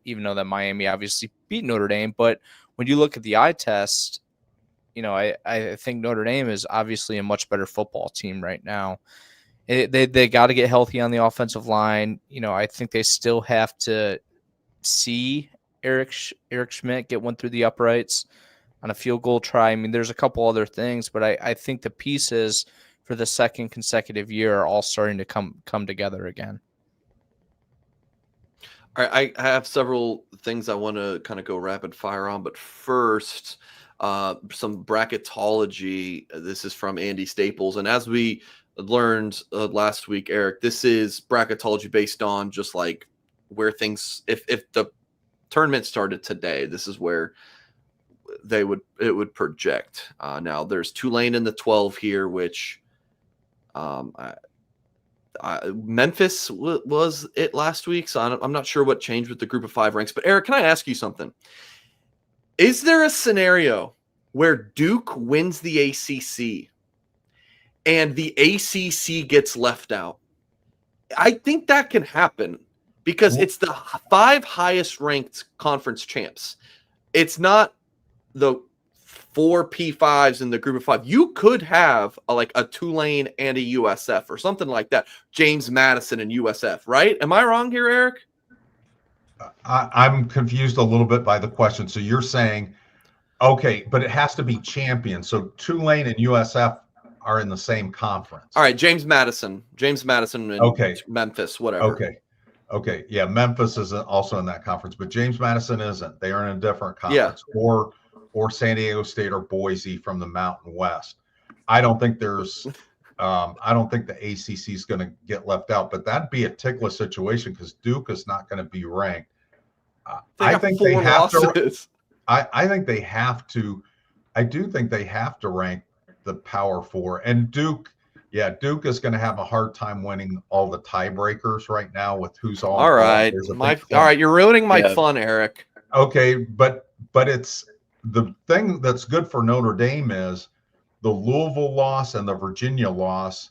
even though that Miami obviously beat Notre Dame. But when you look at the eye test, I think Notre Dame is obviously a much better football team right now. They got to get healthy on the offensive line. I think they still have to see Eric Schmidt get one through the uprights on a field goal try. I mean, there's a couple other things, but I think the pieces for the second consecutive year are all starting to come together again.
All right, I have several things I want to kind of go rapid fire on, but first, some bracketology. This is from Andy Staples, and as we learned last week, Eric, this is bracketology based on just like where things. If the tournament started today, this is where it would project. Now there's Tulane in the 12 here, which Memphis was it last week, so I'm not sure what changed with the group of 5 ranks. But Eric, can I ask you something? Is there a scenario where Duke wins the ACC and the ACC gets left out? I think that can happen because it's the 5 highest ranked conference champs. It's not the 4 P5s in the group of 5. You could have a Tulane and a USF or something like that. James Madison and USF, right? Am I wrong here, Eric?
I'm confused a little bit by the question. So you're saying, okay, but it has to be champion. So Tulane and USF are in the same conference.
All right, James Madison and
Okay.
Memphis, whatever.
Okay. Yeah, Memphis is also in that conference, but James Madison isn't. They are in a different conference. Yeah. Or San Diego State or Boise from the Mountain West. I don't think there's I don't think the ACC is going to get left out, but that'd be a ticklish situation because Duke is not going to be ranked. I think they have to. I think they have to. I do think they have to rank the Power 4. And Duke is going to have a hard time winning all the tiebreakers right now with who's all
right. All right, you're ruining my fun, Eric.
Okay, but it's the thing that's good for Notre Dame is the Louisville loss and the Virginia loss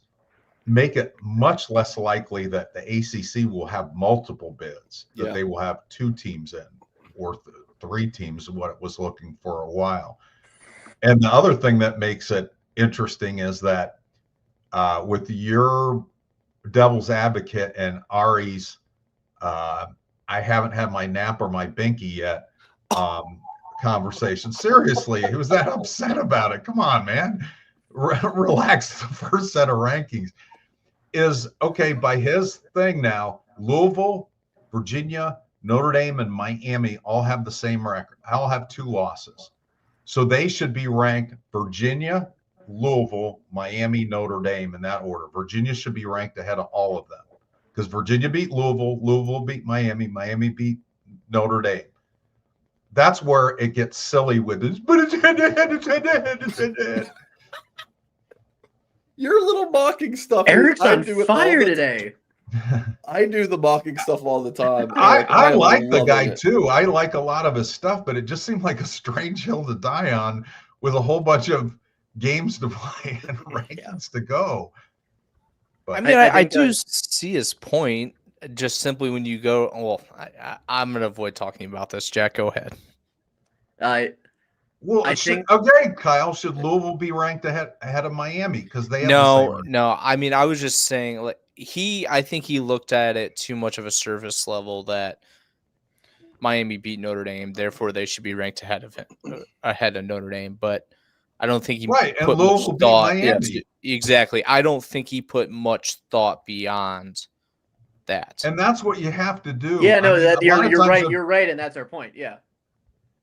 make it much less likely that the ACC will have multiple bids, that they will have 2 teams in or 3 teams, what it was looking for a while. And the other thing that makes it interesting is that with your devil's advocate and Ari's, I haven't had my nap or my binky yet conversation. Seriously, he was that upset about it. Come on, man. Relax. The first set of rankings is okay by his thing now. Louisville, Virginia, Notre Dame, and Miami all have the same record. All have 2 losses. So they should be ranked Virginia, Louisville, Miami, Notre Dame in that order. Virginia should be ranked ahead of all of them because Virginia beat Louisville, Louisville beat Miami, Miami beat Notre Dame. That's where it gets silly with this, but it's head-to-head.
Your little mocking stuff.
Eric's on fire today.
I do the mocking stuff all the time.
I like the guy too. I like a lot of his stuff, but it just seemed like a strange hill to die on with a whole bunch of games to play and rankings to go.
But I mean, I do see his point. Just simply when you go, well, I'm going to avoid talking about this. Jack, go ahead.
I think okay, Kyle, should Louisville be ranked ahead of Miami because they have the same
no. I mean, I was just saying, I think he looked at it too much of a surface level that Miami beat Notre Dame, therefore they should be ranked ahead of Notre Dame. But I don't think he
and Louisville beat Miami.
Exactly. I don't think he put much thought beyond that.
And that's what you have to do.
Yeah, no, you're right. You're right, and that's our point. Yeah.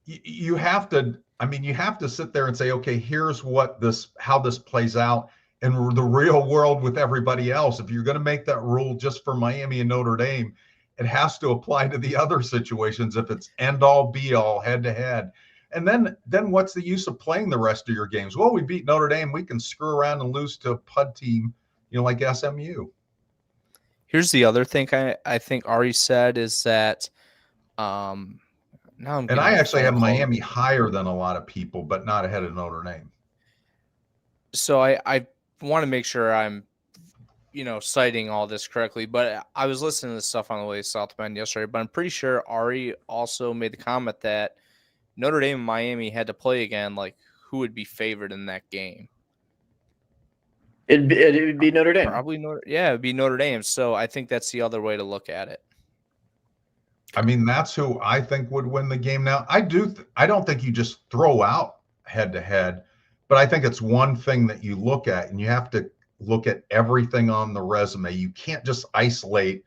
You have to. I mean, you have to sit there and say, okay, here's how this plays out in the real world with everybody else. If you're going to make that rule just for Miami and Notre Dame, it has to apply to the other situations. If it's end all be all head to head, and then what's the use of playing the rest of your games? Well, we beat Notre Dame. We can screw around and lose to a PUD team, like SMU.
Here's the other thing I think Ari said is that now
I actually have Miami higher than a lot of people, but not ahead of Notre Dame.
So I want to make sure I'm citing all this correctly, but I was listening to this stuff on the way to South Bend yesterday, but I'm pretty sure Ari also made the comment that Notre Dame and Miami had to play again, like who would be favored in that game?
It would be Notre Dame.
Probably it'd be Notre Dame. So I think that's the other way to look at it.
I mean, that's who I think would win the game. Now, I don't think you just throw out head to head, but I think it's one thing that you look at, and you have to look at everything on the resume. You can't just isolate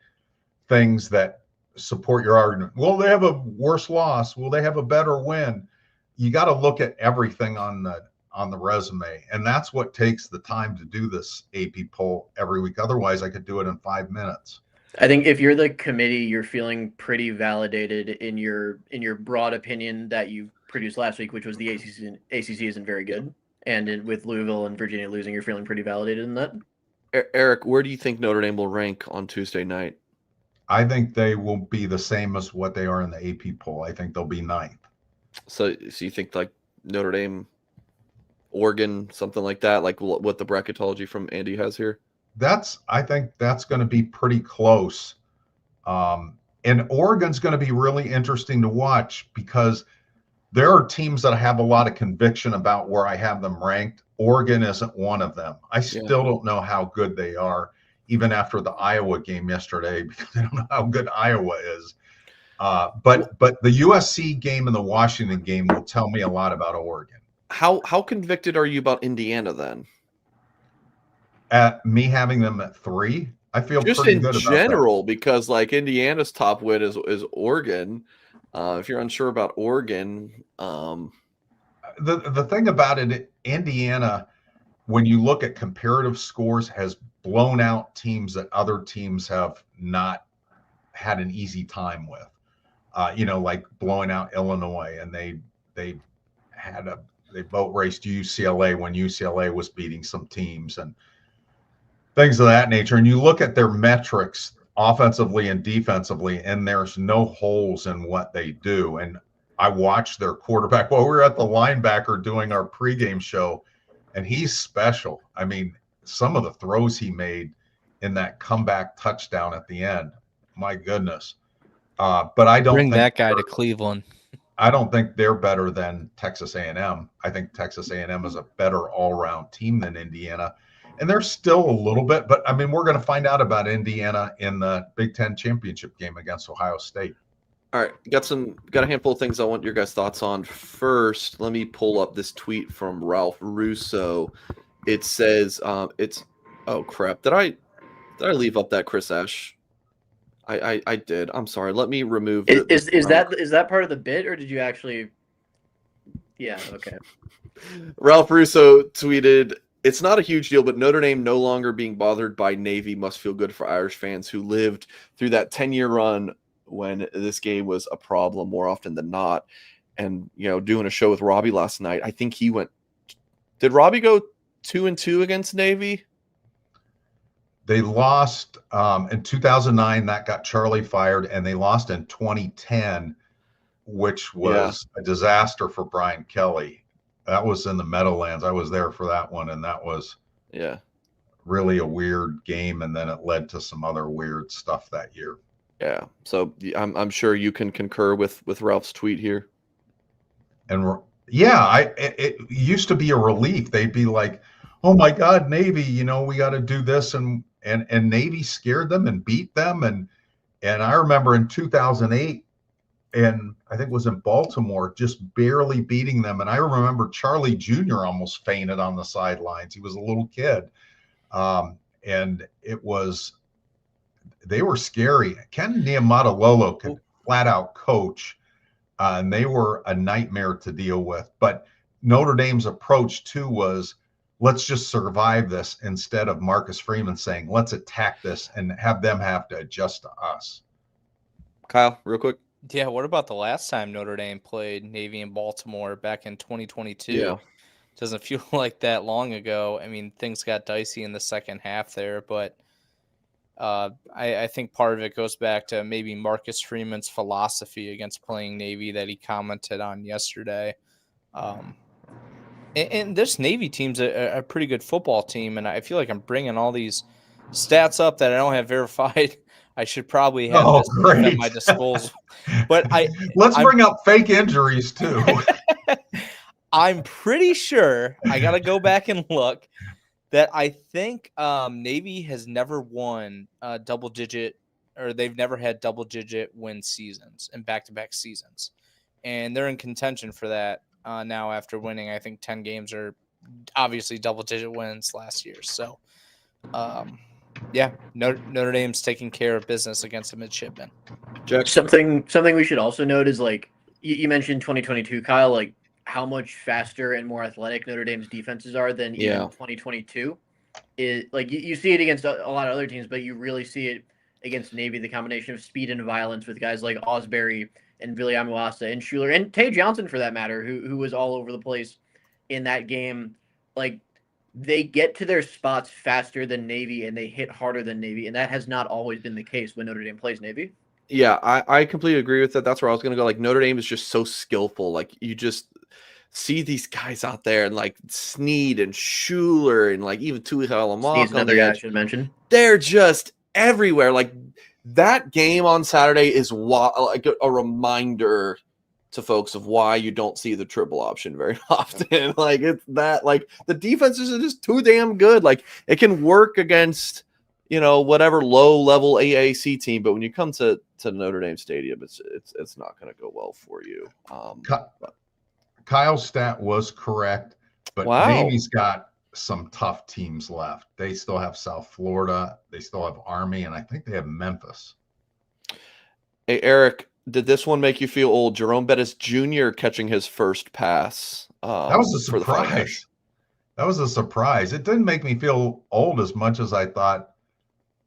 things that support your argument. Well, they have a worse loss. Will they have a better win? You got to look at everything on the resume, and that's what takes the time to do this AP poll every week. Otherwise, I could do it in 5 minutes.
I think if you're the committee, you're feeling pretty validated in your broad opinion that you produced last week, which was the ACC isn't very good, and with Louisville and Virginia losing, you're feeling pretty validated in that.
Eric, where do you think Notre Dame will rank on Tuesday night?
I think they will be the same as what they are in the AP poll. I think they'll be 9th.
So you think like Notre Dame, Oregon, something like that, like what the bracketology from Andy has here?
I think that's going to be pretty close. And Oregon's going to be really interesting to watch because there are teams that have a lot of conviction about where I have them ranked. Oregon isn't one of them. I still don't know how good they are, even after the Iowa game yesterday, because I don't know how good Iowa is. But the USC game and the Washington game will tell me a lot about Oregon.
How convicted are you about Indiana then?
At me having them at 3, I feel
just
pretty
in
good
general
about that.
because like Indiana's top win is Oregon. If you're unsure about Oregon,
the thing about it, Indiana, when you look at comparative scores, has blown out teams that other teams have not had an easy time with. Like blowing out Illinois, and they boat raced UCLA when UCLA was beating some teams and things of that nature. And you look at their metrics offensively and defensively, and there's no holes in what they do. And I watched their quarterback while we were at the linebacker doing our pregame show, and he's special. I mean, some of the throws he made in that comeback touchdown at the end, my goodness. But I don't
bring
think
that guy to Cleveland.
I don't think they're better than Texas A&M. I think Texas A&M is a better all-around team than Indiana. And they're still a little bit, but I mean, we're going to find out about Indiana in the Big Ten championship game against Ohio State.
All right, got a handful of things I want your guys' thoughts on. First, let me pull up this tweet from Ralph Russo. It says, oh crap, did I leave up that Chris Ash? I did. I'm sorry. Let me remove.
Is that part of the bit, or did you actually? Yeah. Okay.
Ralph Russo tweeted, "It's not a huge deal, but Notre Dame no longer being bothered by Navy must feel good for Irish fans who lived through that 10-year run when this game was a problem more often than not." And doing a show with Robbie last night, I think he went. Did Robbie go 2-2 against Navy?
They lost in 2009. That got Charlie fired, and they lost in 2010, which was a disaster for Brian Kelly. That was in the Meadowlands. I was there for that one, and that was really a weird game. And then it led to some other weird stuff that year.
Yeah. So I'm sure you can concur with Ralph's tweet here.
And it used to be a relief. They'd be like, "Oh my God, Navy! We got to do this," and Navy scared them and beat them. And I remember in 2008, and I think it was in Baltimore, just barely beating them. And I remember Charlie Jr. almost fainted on the sidelines. He was a little kid, and they were scary. Ken Niumatalolo could flat out coach. And they were a nightmare to deal with. But Notre Dame's approach, too, was let's just survive this instead of Marcus Freeman saying, let's attack this and have them have to adjust to us.
Kyle, real quick.
Yeah, what about the last time Notre Dame played Navy in Baltimore back in 2022?
Yeah.
Doesn't feel like that long ago. I mean, things got dicey in the second half there, but I think part of it goes back to maybe Marcus Freeman's philosophy against playing Navy that he commented on yesterday. And this Navy team's a pretty good football team, and I feel like I'm bringing all these stats up that I don't have verified. I should probably have
Oh,
this stuff at
great.
my disposal. But
Let's
I'm-
bring up fake injuries too.
I'm pretty sure I got to go back and look that I think Navy has never won double digit, or they've never had double digit win seasons in back-to-back seasons. And they're in contention for that now after winning, I think 10 games, or obviously double digit wins last year. So yeah, Notre Dame's taking care of business against the midshipmen.
Jack,
Something we should also note is, like, you mentioned 2022, Kyle, like how much faster and more athletic Notre Dame's defenses are than even 2022. Is like you see it against a lot of other teams, but you really see it against Navy, the combination of speed and violence with guys like Osbury and Viliamuasa and Schuler and Tay Johnson, for that matter, who was all over the place in that game. Like, they get to their spots faster than Navy and they hit harder than Navy, and that has not always been the case when Notre Dame plays Navy.
yeah, I completely agree with that. That's where I was going to go. Like, Notre Dame is just so skillful. Like, you just see these guys out there, and like Sneed and Schuler and like even Tui Halamak.
He's another guy I should mention.
They're just everywhere. Like, that game on Saturday is like a reminder to folks of why you don't see the triple option very often. Like, it's that, like, the defenses are just too damn good. Like, it can work against, you know, whatever low level AAC team, but when you come to Notre Dame Stadium, it's not going to go well for you.
Kyle's stat was correct, but
Wow.
Navy's got some tough teams left. They still have South Florida, they still have Army, and I think they have Memphis.
Hey, Eric, did this one make you feel old? Jerome Bettis Jr. catching his first pass.
That was a
for the Fighting
surprise.
Irish.
That was a surprise. It didn't make me feel old as much as I thought.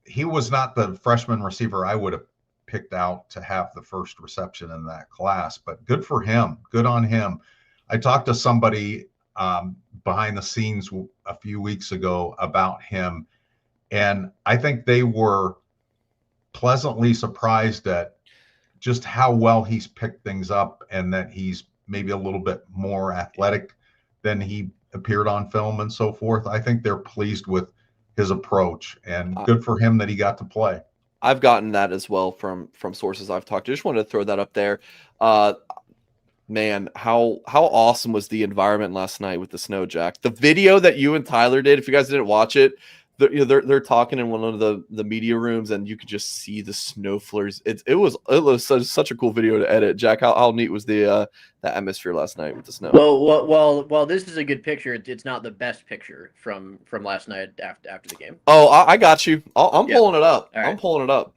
He was not the freshman receiver I would have picked out to have the first reception in that class, but good for him. Good on him. I talked to somebody behind the scenes a few weeks ago about him, and I think they were pleasantly surprised at just how well he's picked things up, and that he's maybe a little bit more athletic than he appeared on film and so forth. I think they're pleased with his approach, and good for him that he got to play.
I've gotten that as well from sources I've talked to. Just wanted to throw that up there. Man, how awesome was the environment last night with the snow, Jack? The video that you and Tyler did, if you guys didn't watch it, they're talking in one of the media rooms, and you could just see the snow flurries. It was such a cool video to edit. Jack, how neat was the atmosphere last night with the snow?
Well, while this is a good picture, it's not the best picture from last night after the game.
Oh, I got you. I'm pulling it up.
All right.
I'm pulling it up.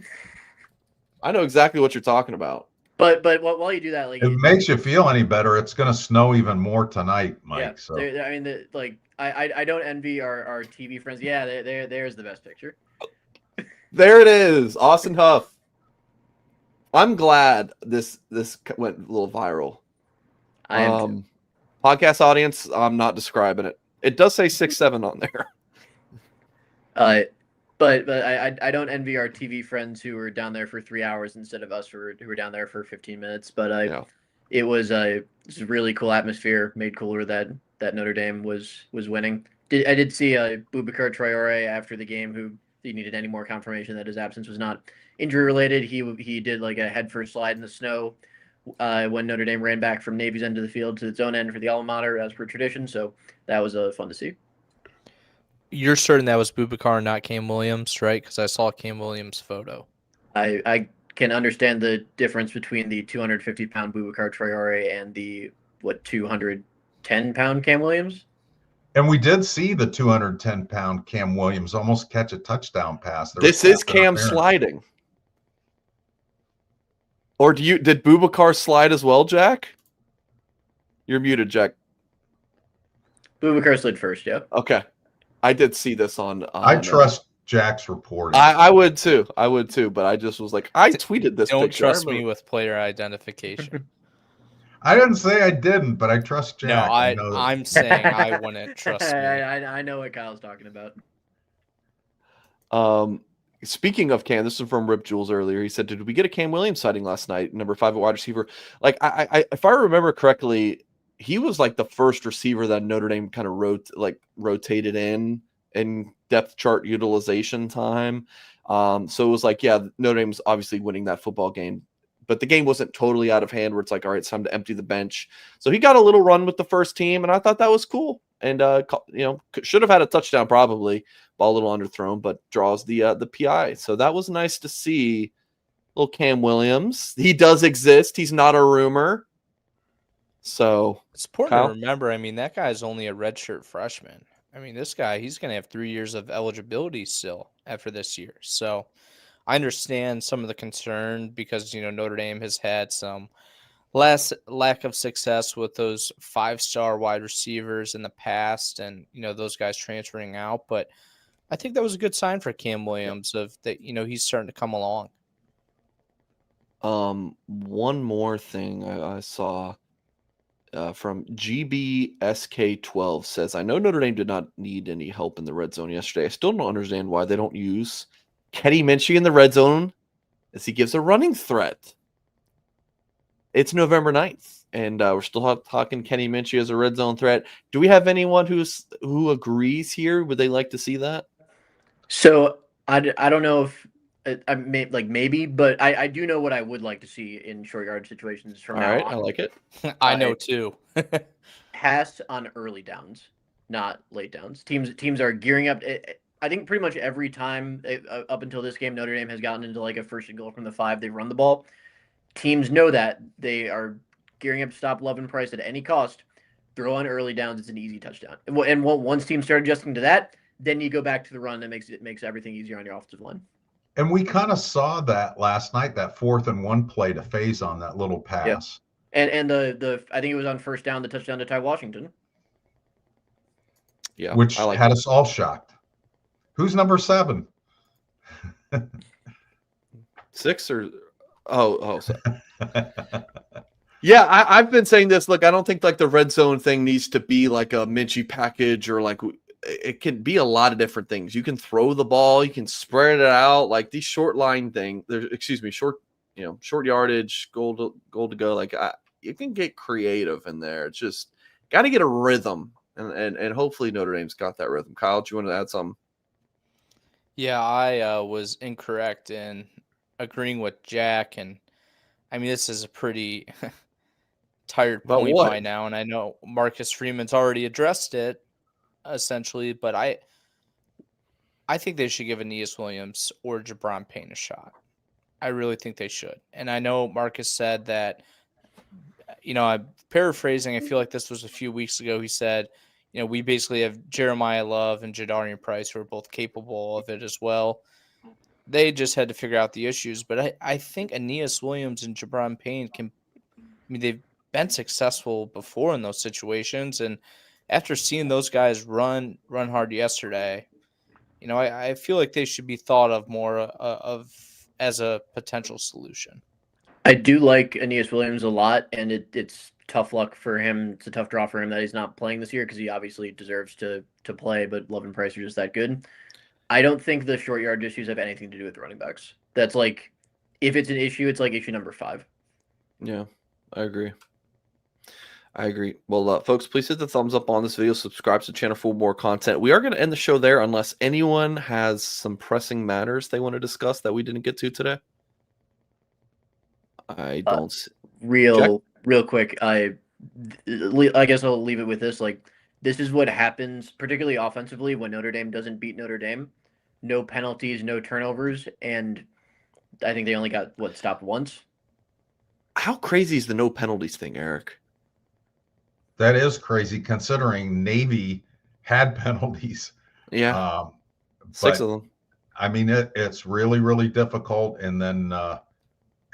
I know exactly what you're talking about.
But while you do that, like,
It makes you feel any better, it's going to snow even more tonight, Mike.
yeah,
So
I mean, I don't envy our TV friends. Yeah, there's the best picture.
There it is, Austin Huff. I'm glad this went a little viral.
I am too.
Podcast audience, I'm not describing it. It does say 6'7" on there.
But I don't envy our TV friends who were down there for 3 hours instead of us who were down there for 15 minutes. But it was a really cool atmosphere, made cooler that Notre Dame was winning. I did see Boubacar Traore after the game, who he needed any more confirmation that his absence was not injury related. He did like a headfirst slide in the snow when Notre Dame ran back from Navy's end of the field to its own end for the alma mater, as per tradition. So that was fun to see.
You're certain that was Boubacar, not Cam Williams, right? Because I saw Cam Williams' photo.
I can understand the difference between the 250-pound Boubacar Traore and the 210-pound Cam Williams.
and we did see the 210-pound Cam Williams almost catch a touchdown pass.
This is Cam sliding. Or did Boubacar slide as well, Jack? You're muted, Jack.
Boubacar slid first, yeah.
Okay. I did see this on
I trust Jack's reporting.
I would too. But I just was like, I tweeted this.
Don't
picture.
trust me with player identification.
I didn't say I didn't, but I trust Jack.
No, I'm saying I wouldn't trust me.
I know what Kyle's talking about.
Speaking of Cam, this is from Rip Jules earlier. He said, "Did we get a Cam Williams sighting last night? Number 5 at wide receiver." Like, I if I remember correctly, he was like the first receiver that Notre Dame kind of rotated in and depth chart utilization time. So it was like, yeah, Notre Dame's obviously winning that football game, but the game wasn't totally out of hand where it's like, all right, it's time to empty the bench. So he got a little run with the first team, and I thought that was cool. And should have had a touchdown probably, ball a little underthrown, but draws the PI. So that was nice to see. Little Cam Williams, he does exist. He's not a rumor. So
It's important
Kyle?
to remember. I mean, that guy's only a redshirt freshman. I mean, this guy, he's going to have 3 years of eligibility still after this year. So I understand some of the concern because, Notre Dame has had some lack of success with those 5-star wide receivers in the past and, those guys transferring out. But I think that was a good sign for Cam Williams of that, he's starting to come along.
One more thing I saw from GBSK12 says, I know Notre Dame did not need any help in the red zone yesterday. I still don't understand why they don't use Kenny Minchie in the red zone as he gives a running threat. It's November 9th, and we're still talking Kenny Minchie as a red zone threat. Do we have anyone who agrees here? Would they like to see that?
So I don't know if maybe, but I do know what I would like to see in short yard situations from
All
now
right,
on.
I like it.
I know too.
Pass on early downs, not late downs. Teams are gearing up. I think pretty much every time up until this game, Notre Dame has gotten into like a 1st and goal from the 5. They've run the ball. Teams know that they are gearing up to stop Love and Price at any cost. Throw on early downs. It's an easy touchdown. And once teams start adjusting to that, then you go back to the run. That makes everything easier on your offensive line.
And we kind of saw that last night, that 4th and 1 play to phase on that little pass.
Yeah. And the I think it was on 1st down, the touchdown to Ty Washington.
Yeah,
which
I like
had
it.
us all shocked. Who's number 7?
6 or so. Yeah, I've been saying this. Look, I don't think like the red zone thing needs to be like a Minchie package or like it can be a lot of different things. You can throw the ball, you can spread it out, like these short line thing. Short yardage, goal to go. Like you can get creative in there. It's just got to get a rhythm, and hopefully Notre Dame's got that rhythm. Kyle, do you want to add something?
Yeah, I was incorrect in agreeing with Jack, and I mean this is a pretty tired
About
point
what?
by now, and I know Marcus Freeman's already addressed it essentially, but I think they should give Aeneas Williams or Jabron Payne a shot. I really think they should, and I know Marcus said that. I'm paraphrasing. I feel like this was a few weeks ago. He said, we basically have Jeremiah Love and Jadarian Price who are both capable of it as well. They just had to figure out the issues. But I think Aeneas Williams and Jabron Payne they've been successful before in those situations. And after seeing those guys run hard yesterday, I feel like they should be thought of more as a potential solution.
I do like Aeneas Williams a lot, and it's tough luck for him. It's a tough draw for him that he's not playing this year because he obviously deserves to play, but Love and Price are just that good. I don't think the short yard issues have anything to do with the running backs. That's like, if it's an issue, it's like issue number 5.
Yeah, I agree. Well, folks, please hit the thumbs up on this video. Subscribe to the channel for more content. We are going to end the show there unless anyone has some pressing matters they want to discuss that we didn't get to today. I don't.
Real quick. I guess I'll leave it with this. Like, this is what happens, particularly offensively, when Notre Dame doesn't beat Notre Dame. No penalties, no turnovers, and I think they only got stopped once.
How crazy is the no penalties thing, Eric?
That is crazy considering Navy had penalties.
Yeah, 6
but,
of them.
I mean, it's really, really difficult. And then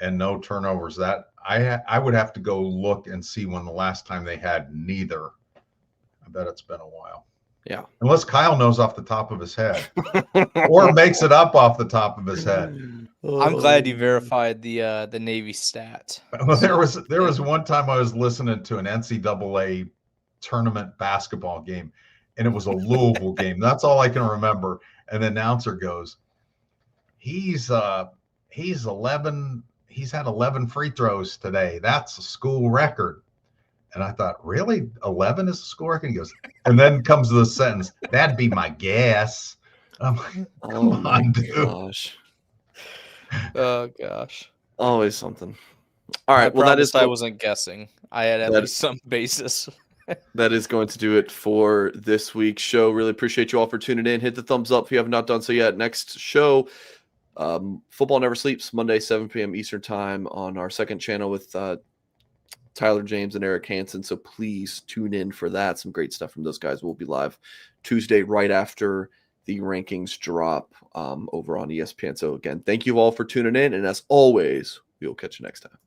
and no turnovers. That I would have to go look and see when the last time they had neither. I bet it's been a while.
Yeah.
Unless Kyle knows off the top of his head or makes it up off the top of his head.
I'm glad you verified the Navy stat.
Well, there was one time I was listening to an NCAA tournament basketball game, and it was a Louisville game. That's all I can remember. And the announcer goes, he's 11. He's had 11 free throws today. That's a school record. And I thought, really? 11 is a school record? He goes, and then comes the sentence, that'd be my guess. Come
Oh
on,
my
dude.
gosh.
Oh gosh.
Always something. All right.
I
Well, that is
promised I wasn't guessing. I had at
that-
least some basis.
that is going to do it for this week's show. Really appreciate you all for tuning in. Hit the thumbs up if you have not done so yet. Next show, Football Never Sleeps, Monday, 7 p.m. Eastern Time on our second channel with Tyler James and Eric Hansen. So please tune in for that. Some great stuff from those guys. We'll be live Tuesday right after the rankings drop over on ESPN. So again, thank you all for tuning in. And as always, we will catch you next time.